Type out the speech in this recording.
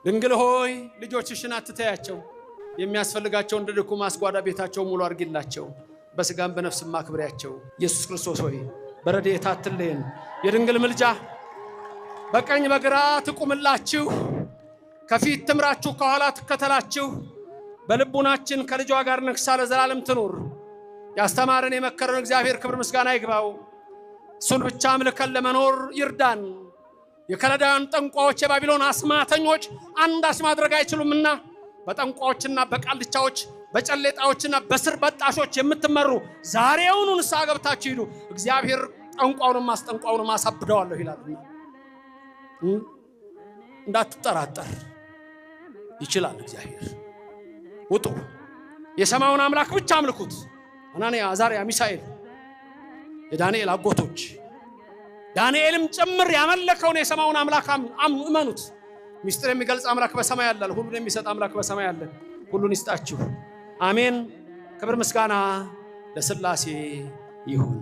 ድንግል ሆይ ልጆችሽን አትተያቸው፣ የሚያስፈልጋቸው እንደ ድኩ ማስጓዳ ቤታቸው ሙሉ አርጊላቸው፣ በስጋም በነፍስም አክብሪያቸው። ኢየሱስ ክርስቶስ ሆይ በረድኤት አትለየን። የድንግል ምልጃ በቀኝ በግራ ትቁምላችሁ፣ ከፊት ትምራችሁ፣ ከኋላ ትከተላችሁ። በልቡናችን ከልጇ ጋር ነግሳ ለዘላለም ትኑር። ያስተማረን የመከረን እግዚአብሔር ክብር ምስጋና ይግባው። እሱን ብቻ አምልከን ለመኖር ይርዳን። የከለዳውያን ጠንቋዮች የባቢሎን አስማተኞች አንዳች ማድረግ አይችሉምና በጠንቋዮችና በቃልቻዎች በጨሌጣዎችና በስር በጣሾች የምትመሩ ዛሬውኑ ንስሐ ገብታችሁ ሂዱ። እግዚአብሔር ጠንቋውንም ማስጠንቋውንም አሳብደዋለሁ ይላልና እንዳትጠራጠር ይችላል እግዚአብሔር። ውጡ፣ የሰማዩን አምላክ ብቻ አምልኩት። አናንያ፣ አዛርያ፣ ሚሳኤል የዳንኤል አጎቶች ዳንኤልም ጭምር ያመለከውን የሰማዩን አምላክ እመኑት። ሚስጥር የሚገልጽ አምላክ በሰማይ አለ፣ ሁሉን የሚሰጥ አምላክ በሰማይ አለ። ሁሉን ይስጣችሁ። አሜን። ክብር ምስጋና ለሥላሴ ይሁን።